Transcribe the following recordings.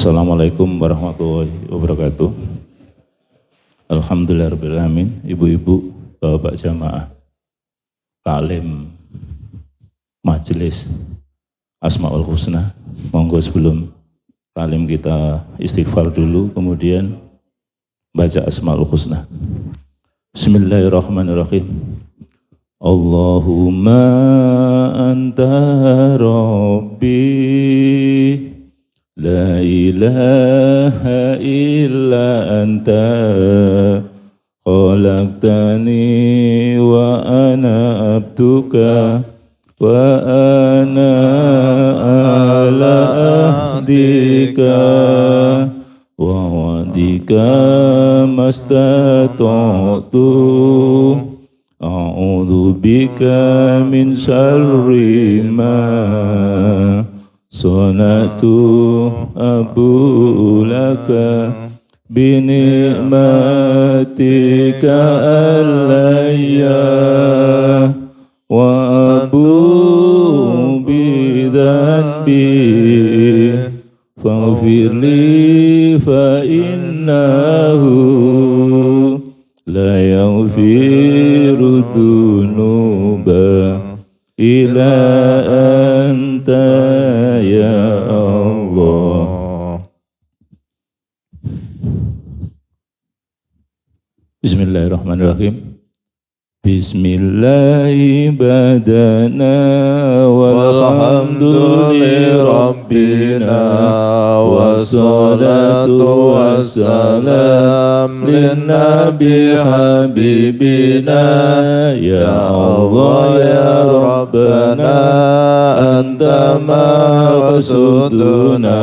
Assalamualaikum warahmatullahi wabarakatuh. Alhamdulillahirrahmanirrahim. Ibu-ibu, bapak jamaah taklim majelis Asmaul Husna. Monggo sebelum taklim kita istighfar dulu, kemudian baca Asmaul Husna. Bismillahirrahmanirrahim. Allahumma anta rabbi la ilaha illa anta khalaqtani wa ana abduka wa ana ala ahdika wa wadika mastata'tu a'udzu bika min syarri ma sonatu abu laka binikmatika alayya wa abu bidhanbi faghfirli fa innahu la yaghfiru dhunuba illa anta ya Allah. Bismillahirrahmanirrahim. Bismillahi badana walhamdulillahi rabbina wassalatu wassalam linnabi habibina ya Allah ya Rabbana anta maqsuduna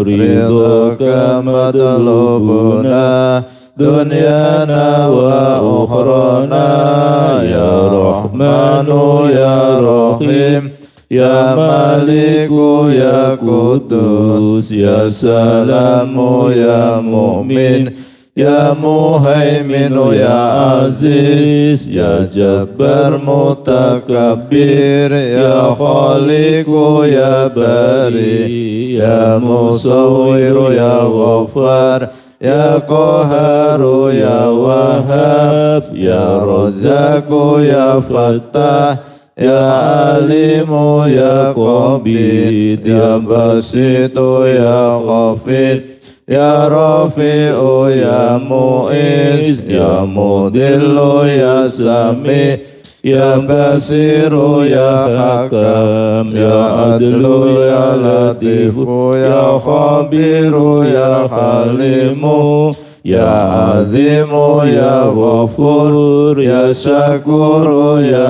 ridhaka matlubuna dunyana wa ukhrana ya Rahmanu ya Rahim ya Maliku ya Qudus ya Salamu ya Mu'min ya Muhaiminu ya Aziz ya Jabbar Mutakabbir ya Khaliqu ya Bari ya Musawwiru ya Ghaffar ya Qaharu ya Wahhab ya Razzaku ya Fattah ya Alimu ya Qabid ya Basitu ya Khafid ya Rafi'u ya Mu'iz ya Mudillu ya Sami ya Basiru ya Hakam ya Adlu ya Latifu ya Khabiru ya Halimu ya Azimu ya Ghafur ya Syakuru ya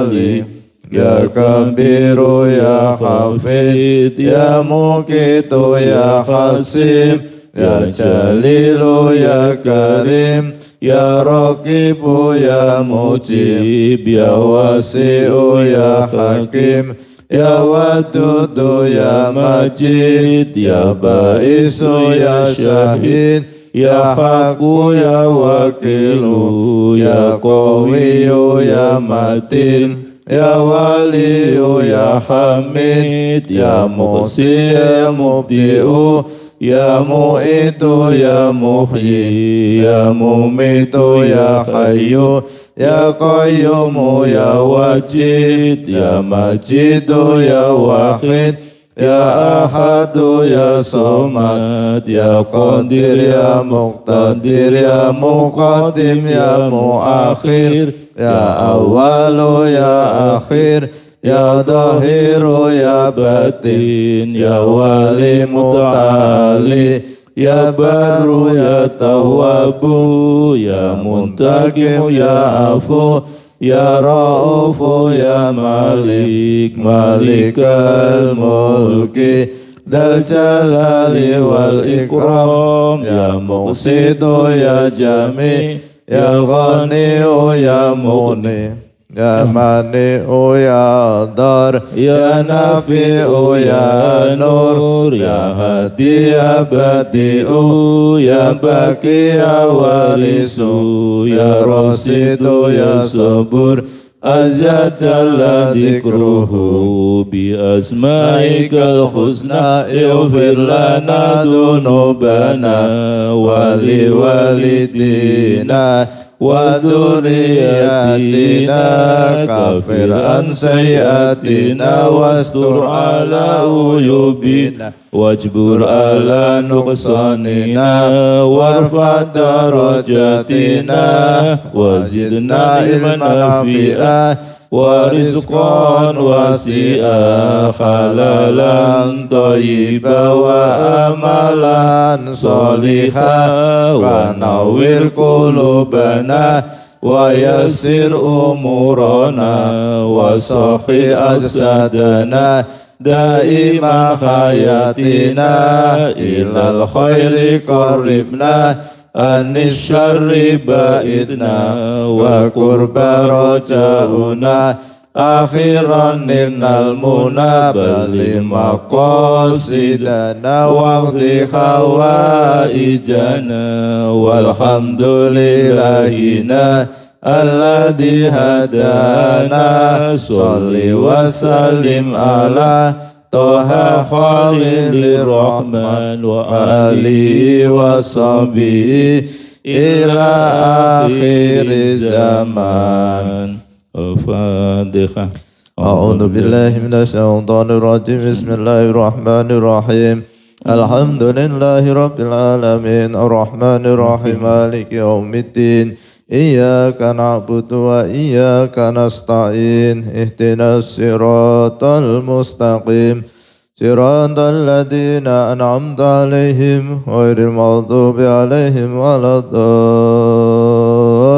Ali ya Kabiru ya Hafid ya Muqitu ya Hasim ya Jalilu ya Karim ya Raqibu ya Mujib ya Wasi'u ya Hakim ya Wadudu ya Majid ya Ba'isu ya Syahid ya Haqqu ya Wakilu ya Qawiyu ya Matin ya Waliyu ya Hamid ya Muhsi ya Mubdi'u ya Mu'itu ya Muhyi ya Mumitu ya Hayyu ya Qayyumu ya Wajid ya Majidu ya Wahid ya Ahadu ya Somad ya Qadir ya Muqtadir ya Muqaddim ya Muakhir ya Awalu ya Akhir ya Dahiru ya Batin ya Wali Muta'ali ya Baru ya Tawwabu ya Muntaqimu ya Afu ya Ra'ufu ya Malik Malikal Mulki Dal Jalali wal Ikram ya Muqsitu ya Jami ya Ghaniyu ya Mughni ya Mani'u ya Dar ya Nafi'u ya Nur ya Hadi ya Badi'u ya Baqi ya Warisu ya Rasidu ya Sabur أزيا جل ذكره بأسمائك الحسنى اغفر لنا ذنوبنا ولوالدينا وذرياتنا كفر عن سيئاتنا واستر على عيوبنا واجبر على نقصاننا وارفع درجاتنا وزدنا علما نافعا ورزقا واسعا حلالا طيبا واملا صالحا ونور قلوبنا ويسر امورنا وصحي اجسادنا دائما حياتنا الى الخير قربنا عن الشر بعدنا وقرب رجاؤنا أخيرا نلنا المنى بل مقاصدنا واقض حوائجنا والحمد للهنا الذي هدانا صل وسلم على طه خليل الرحمن وآله وصحبه إلى آخر الزمان. الفاتحة. أعوذ بالله من الشيطان الرجيم. بسم الله الرحمن الرحيم. الحمد لله رب العالمين الرحمن الرحيم مالك يوم الدين إياك نعبد وإياك نستعين اهدنا الصراط المستقيم صراط الذين أنعمت عليهم غير المغضوب عليهم ولا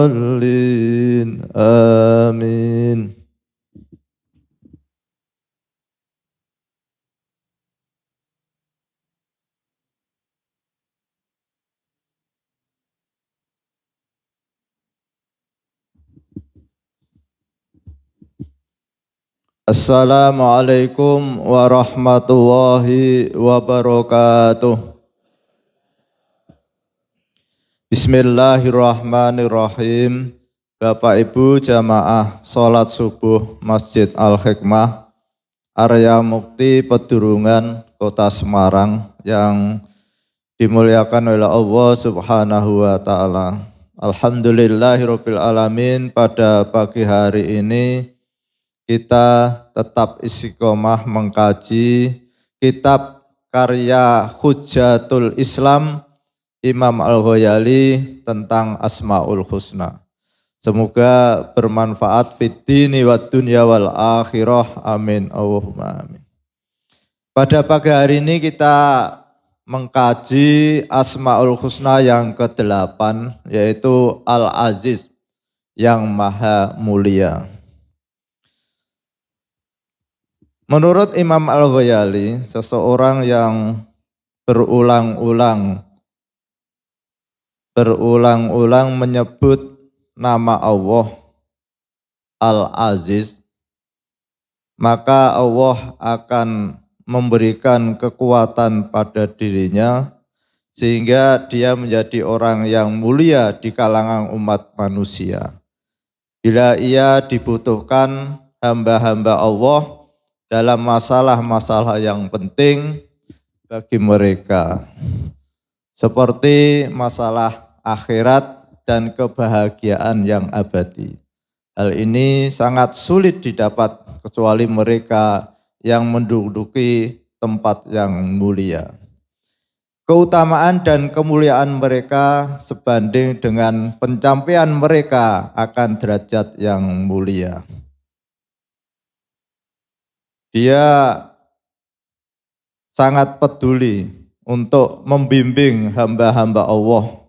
الضالين آمين. Assalamualaikum warahmatullahi wabarakatuh. Bismillahirrahmanirrahim. Bapak Ibu jamaah sholat subuh Masjid Al-Hikmah Arya Mukti Pedurungan Kota Semarang yang dimuliakan oleh Allah Subhanahu wa Ta'ala. Alhamdulillahirabbil alamin. Pada pagi hari ini kita tetap istiqomah mengkaji kitab karya Hujatul Islam Imam Al-Ghazali tentang Asmaul Husna. Semoga bermanfaat fid dini wad dunya wal akhirah. Amin. Allahumma amin. Pada pagi hari ini kita mengkaji Asmaul Husna yang ke-8, yaitu Al-Aziz yang Maha Mulia. Menurut Imam Al-Ghazali, seseorang yang berulang-ulang menyebut nama Allah Al-Aziz, maka Allah akan memberikan kekuatan pada dirinya sehingga dia menjadi orang yang mulia di kalangan umat manusia. Bila ia dibutuhkan hamba-hamba Allah dalam masalah-masalah yang penting bagi mereka, seperti masalah akhirat dan kebahagiaan yang abadi. Hal ini sangat sulit didapat kecuali mereka yang menduduki tempat yang mulia. Keutamaan dan kemuliaan mereka sebanding dengan pencapaian mereka akan derajat yang mulia. Dia sangat peduli untuk membimbing hamba-hamba Allah.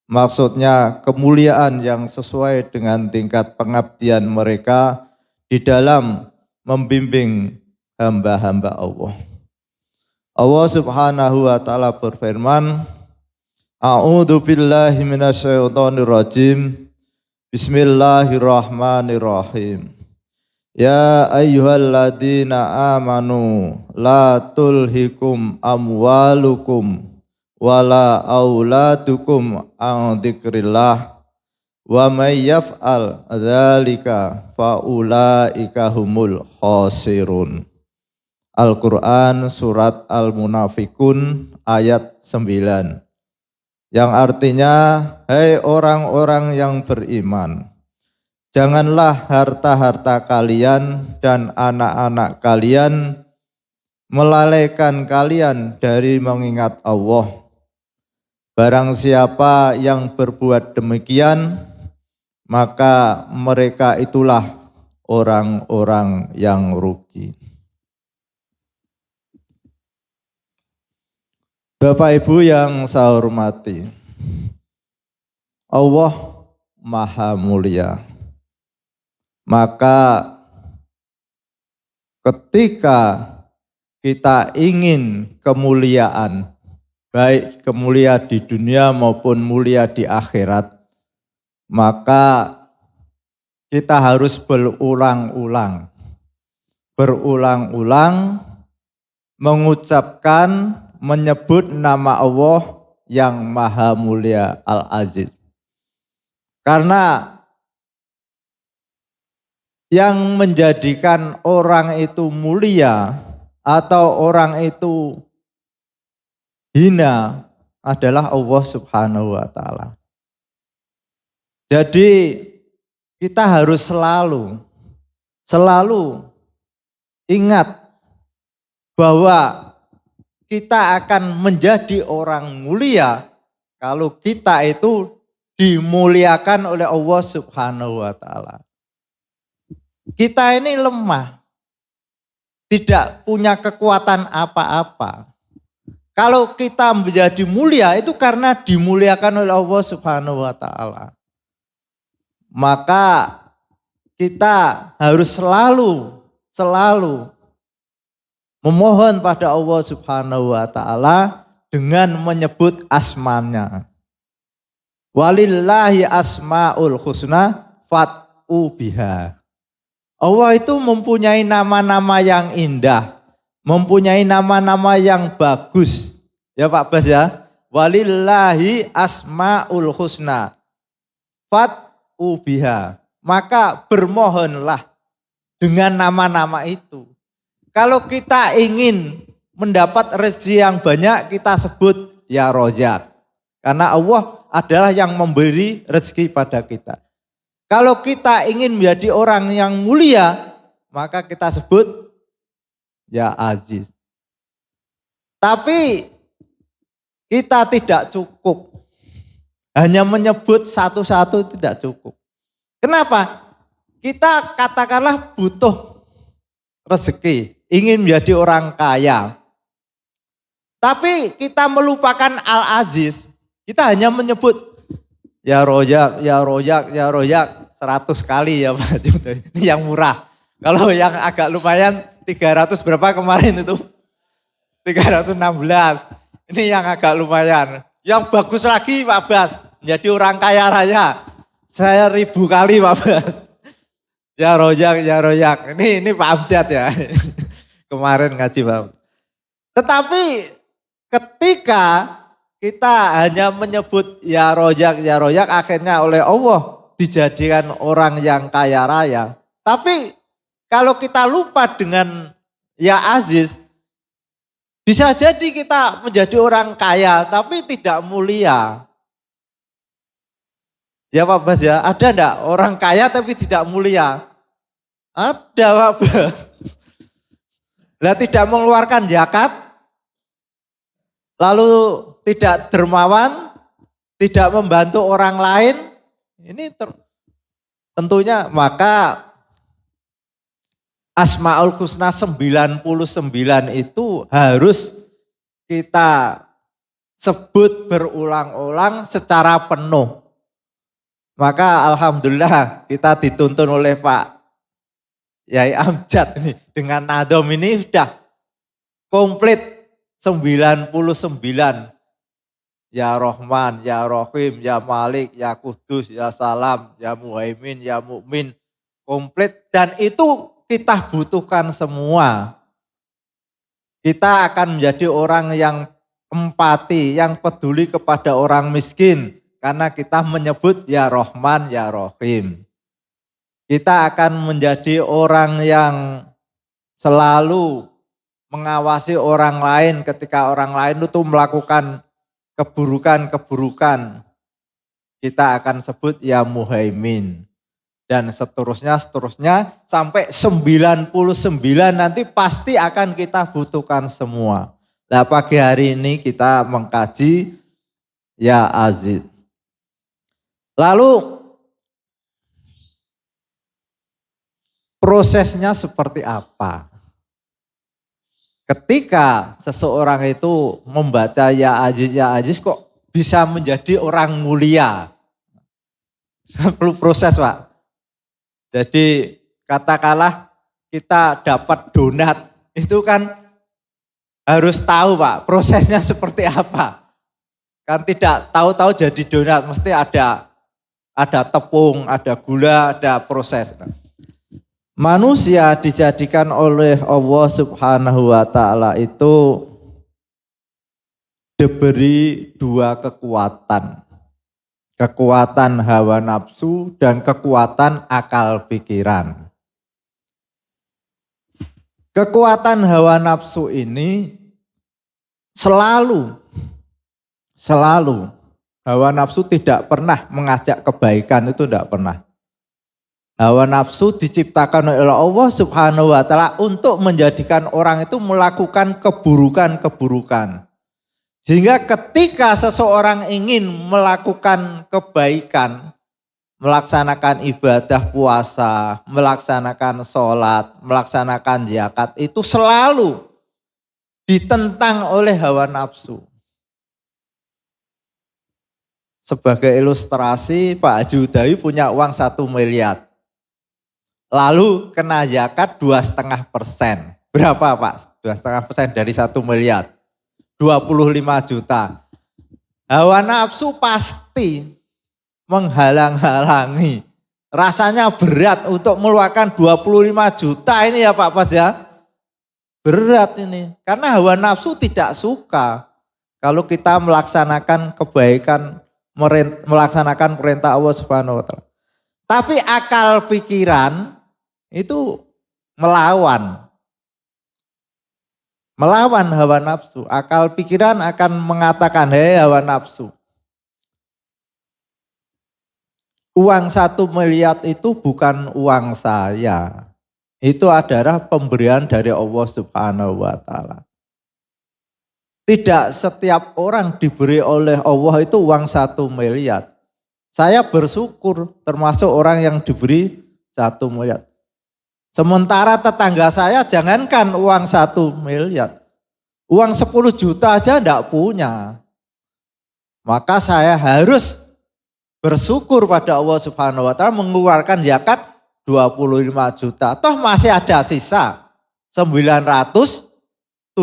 Maksudnya kemuliaan yang sesuai dengan tingkat pengabdian mereka di dalam membimbing hamba-hamba Allah. Allah Subhanahu wa Ta'ala berfirman, A'udzu billahi minasyaitonir rajim. Bismillahirrahmanirrahim. Ya ayyuhalladzina amanu la tulhikum amwalukum wala auladukum an dzikrillah Wa may yaf'al dzalika faulaika humul khasirun. Al-Quran surat Al-Munafikun ayat 9. Yang artinya, hai orang-orang yang beriman, janganlah harta-harta kalian dan anak-anak kalian melalaikan kalian dari mengingat Allah. Barang siapa yang berbuat demikian, maka mereka itulah orang-orang yang rugi. Bapak Ibu yang saya hormati, Allah Maha Mulia. Maka ketika kita ingin kemuliaan, baik kemuliaan di dunia maupun mulia di akhirat, maka kita harus berulang-ulang mengucapkan, menyebut nama Allah yang Maha Mulia Al-Aziz. Karena yang menjadikan orang itu mulia atau orang itu hina adalah Allah Subhanahu wa Ta'ala. Jadi kita harus selalu ingat bahwa kita akan menjadi orang mulia kalau kita itu dimuliakan oleh Allah Subhanahu wa Ta'ala. Kita ini lemah, tidak punya kekuatan apa-apa. Kalau kita menjadi mulia itu karena dimuliakan oleh Allah Subhanahu wa Ta'ala. Maka kita harus selalu memohon pada Allah Subhanahu wa Ta'ala dengan menyebut asmanya. Walillahi asmaul husna fad'u biha. Allah itu mempunyai nama-nama yang indah, mempunyai nama-nama yang bagus. Ya Pak Bas ya. Walillahi asmaul husna fad'u biha. Maka bermohonlah dengan nama-nama itu. Kalau kita ingin mendapat rezeki yang banyak, kita sebut ya Rojak. Karena Allah adalah yang memberi rezeki pada kita. Kalau kita ingin menjadi orang yang mulia, maka kita sebut ya Aziz. Tapi kita tidak cukup. Hanya menyebut satu-satu tidak cukup. Kenapa? Kita katakanlah butuh rezeki, ingin menjadi orang kaya. Tapi kita melupakan Al-Aziz. Kita hanya menyebut ya Rojak, ya Rojak, ya Rojak 100 kali ya Pak. Ini yang murah. Kalau yang agak lumayan 300 berapa kemarin itu? 316. Ini yang agak lumayan. Yang bagus lagi Pak Bas, menjadi orang kaya raya. Saya 1000 kali Pak Bas. Ya Rojak, ya Rojak. Ini Pak Amjad ya. Kemarin ngaji Pak. Tetapi ketika kita hanya menyebut ya Rojak, akhirnya oleh Allah dijadikan orang yang kaya raya. Tapi kalau kita lupa dengan ya Aziz, bisa jadi kita menjadi orang kaya tapi tidak mulia. Ya Pak Bas ya, ada enggak orang kaya tapi tidak mulia? Ada Pak Bas. Lah tidak mengeluarkan zakat, lalu tidak dermawan, tidak membantu orang lain, ini tentunya maka Asmaul Husna 99 itu harus kita sebut berulang-ulang secara penuh. Maka alhamdulillah kita dituntun oleh Pak Yai Amjad ini dengan nadom ini sudah komplit 99. Ya Rahman, Ya Rahim, Ya Malik, Ya Kudus, Ya Salam, Ya Muhaimin, Ya Mukmin. Komplit dan itu kita butuhkan semua. Kita akan menjadi orang yang empati, yang peduli kepada orang miskin, karena kita menyebut ya Rahman, ya Rahim. Kita akan menjadi orang yang selalu mengawasi orang lain ketika orang lain itu melakukan keburukan-keburukan. Kita akan sebut ya Muhaimin. Dan seterusnya sampai 99 nanti pasti akan kita butuhkan semua. Nah, pagi hari ini kita mengkaji ya Aziz. Lalu prosesnya seperti apa? Ketika seseorang itu membaca ya Aziz kok bisa menjadi orang mulia. Perlu proses, Pak. Jadi katakanlah kita dapat donat, itu kan harus tahu, Pak, prosesnya seperti apa. Kan tidak tahu-tahu jadi donat, mesti ada tepung, ada gula, ada proses. Manusia dijadikan oleh Allah Subhanahu wa Ta'ala itu diberi dua kekuatan. Kekuatan hawa nafsu dan kekuatan akal pikiran. Kekuatan hawa nafsu ini selalu hawa nafsu tidak pernah mengajak kebaikan, itu tidak pernah. Hawa nafsu diciptakan oleh Allah Subhanahu wa Ta'ala untuk menjadikan orang itu melakukan keburukan-keburukan. Sehingga ketika seseorang ingin melakukan kebaikan, melaksanakan ibadah puasa, melaksanakan sholat, melaksanakan zakat, itu selalu ditentang oleh hawa nafsu. Sebagai ilustrasi, Pak Haji Udawi punya uang 1 miliar. Lalu kena zakat 2,5%. Berapa, Pak? 2,5% dari 1 miliar. 25 juta. Hawa nafsu pasti menghalang-halangi. Rasanya berat untuk mengeluarkan 25 juta ini ya Pak Pas ya. Berat ini. Karena hawa nafsu tidak suka kalau kita melaksanakan kebaikan, melaksanakan perintah Allah Subhanahu wa Ta'ala. Tapi akal pikiran itu melawan hawa nafsu. Akal pikiran akan mengatakan, hei hawa nafsu, uang 1 miliar itu bukan uang saya. Itu adalah pemberian dari Allah Subhanahu wa Ta'ala. Tidak setiap orang diberi oleh Allah itu uang 1 miliar. Saya bersyukur termasuk orang yang diberi 1 miliar. Sementara tetangga saya jangankan uang 1 miliar. Uang 10 juta aja enggak punya. Maka saya harus bersyukur pada Allah Subhanahu wa Ta'ala mengeluarkan zakat 25 juta. Toh masih ada sisa 975.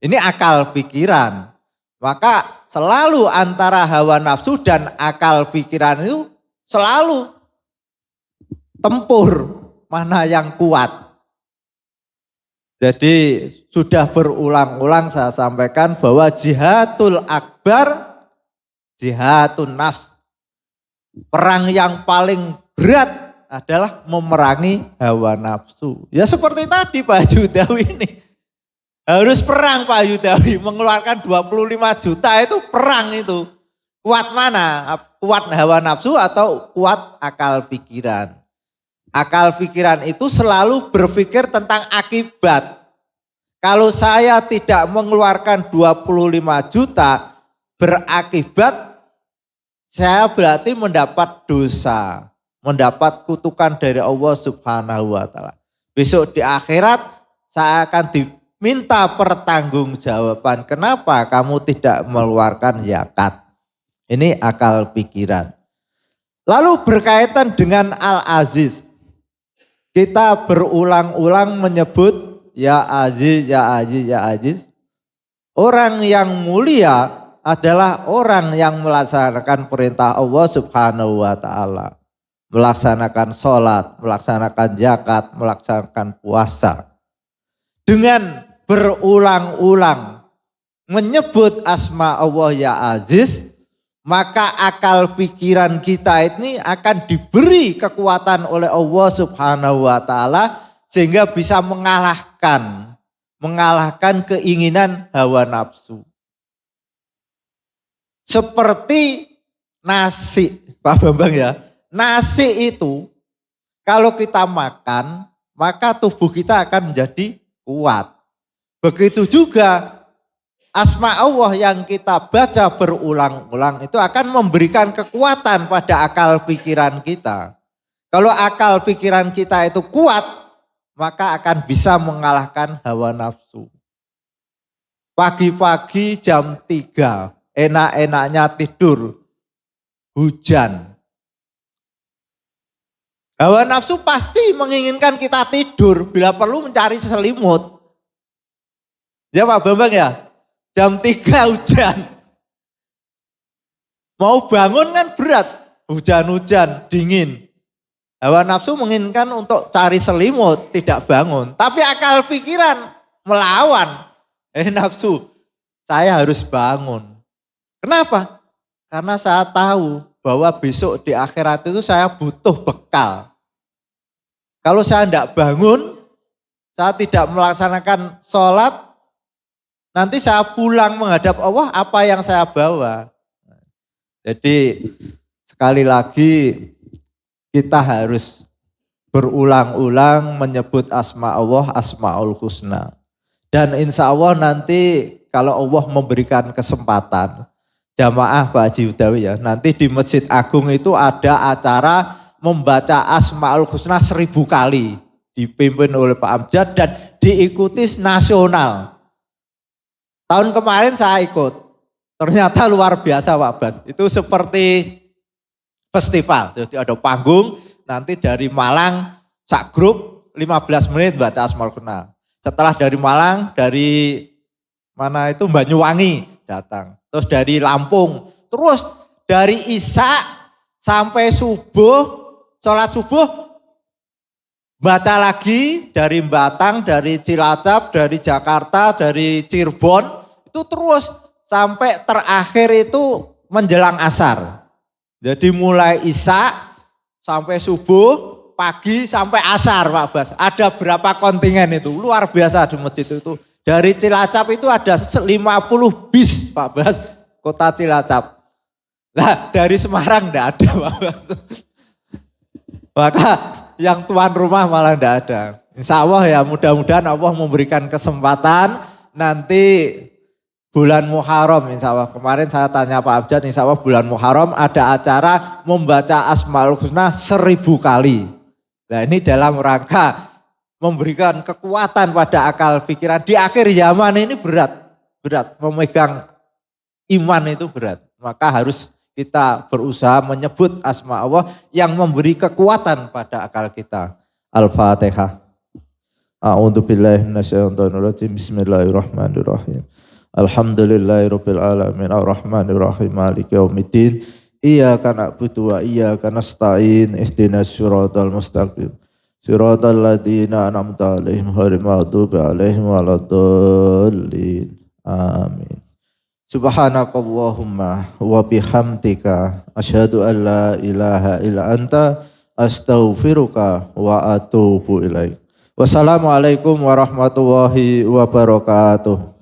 Ini akal pikiran. Maka selalu antara hawa nafsu dan akal pikiran itu selalu tempur mana yang kuat. Jadi sudah berulang-ulang saya sampaikan bahwa jihadul akbar, jihadun nafs. Perang yang paling berat adalah memerangi hawa nafsu. Ya seperti tadi Pak Yudawi ini. Harus perang Pak Yudawi, mengeluarkan 25 juta itu perang itu. Kuat mana? Kuat hawa nafsu atau kuat akal pikiran? Akal pikiran itu selalu berpikir tentang akibat. Kalau saya tidak mengeluarkan 25 juta, berakibat saya berarti mendapat dosa, mendapat kutukan dari Allah Subhanahu wa Ta'ala. Besok di akhirat saya akan diminta pertanggungjawaban. Kenapa kamu tidak mengeluarkan zakat? Ini akal pikiran. Lalu berkaitan dengan Al-Aziz. Kita berulang-ulang menyebut ya Aziz, ya Aziz, ya Aziz. Orang yang mulia adalah orang yang melaksanakan perintah Allah Subhanahu wa Ta'ala. Melaksanakan sholat, melaksanakan zakat, melaksanakan puasa. Dengan berulang-ulang menyebut asma Allah ya Aziz, maka akal pikiran kita ini akan diberi kekuatan oleh Allah Subhanahu wa taala sehingga bisa mengalahkan keinginan hawa nafsu. Seperti nasi, Pak Bambang ya. Nasi itu kalau kita makan, maka tubuh kita akan menjadi kuat. Begitu juga asma Allah yang kita baca berulang-ulang itu akan memberikan kekuatan pada akal pikiran kita. Kalau akal pikiran kita itu kuat, maka akan bisa mengalahkan hawa nafsu. Pagi-pagi jam 3, enak-enaknya tidur, hujan. Hawa nafsu pasti menginginkan kita tidur, bila perlu mencari selimut. Ya Pak Bambang ya? Jam 3 hujan. Mau bangun kan berat. Hujan-hujan, dingin. Hawa nafsu menginginkan untuk cari selimut, tidak bangun. Tapi akal pikiran melawan. Nafsu, saya harus bangun. Kenapa? Karena saya tahu bahwa besok di akhirat itu saya butuh bekal. Kalau saya tidak bangun, saya tidak melaksanakan sholat, nanti saya pulang menghadap Allah, apa yang saya bawa? Jadi sekali lagi kita harus berulang-ulang menyebut asma Allah, asmaul husna. Dan insya Allah nanti kalau Allah memberikan kesempatan, jamaah Pak Haji Udawi ya, nanti di Masjid Agung itu ada acara membaca asmaul husna 1000 kali. Dipimpin oleh Pak Amjad dan diikuti nasional. Tahun kemarin saya ikut, ternyata luar biasa Pak Bas. Itu seperti festival, jadi ada panggung, nanti dari Malang, sak grup 15 menit baca asmaul husna. Setelah dari Malang, dari mana itu Banyuwangi datang. Terus dari Lampung, terus dari Isya sampai subuh, sholat subuh, baca lagi dari Batang, dari Cilacap, dari Jakarta, dari Cirebon. Itu terus sampai terakhir itu menjelang asar. Jadi mulai Isya sampai subuh, pagi sampai asar Pak Bas. Ada berapa kontingen itu, luar biasa di masjid itu. Dari Cilacap itu ada 50 bis Pak Bas, kota Cilacap. Nah dari Semarang enggak ada Pak Bas. Maka yang tuan rumah malah enggak ada. Insya Allah ya mudah-mudahan Allah memberikan kesempatan nanti bulan Muharram insya Allah. Kemarin saya tanya Pak Abjad, insya Allah bulan Muharram ada acara membaca Asmaul Husna 1000 kali. Nah ini dalam rangka memberikan kekuatan pada akal pikiran. Di akhir zaman ini berat. Memegang iman itu berat. Maka harus kita berusaha menyebut asma Allah yang memberi kekuatan pada akal kita. Al-Fatihah. A'udzubillahi minasyaitonirrajim. Bismillahirrahmanirrahim. Alhamdulillahirabbil alamin arrahmanirrahim maliki yaumiddin. Iyyaka na'budu wa iyyaka nasta'in. Ihdinas siratal mustaqim. Siratal ladzina an'amta 'alaihim ghairil maghdubi 'alaihim waladdallin. Amin. Subhanakallahumma wa bihamdika asyhadu an la ilaha illa anta astaghfiruka wa atubu ilaik. Wassalamualaikum warahmatullahi wabarakatuh.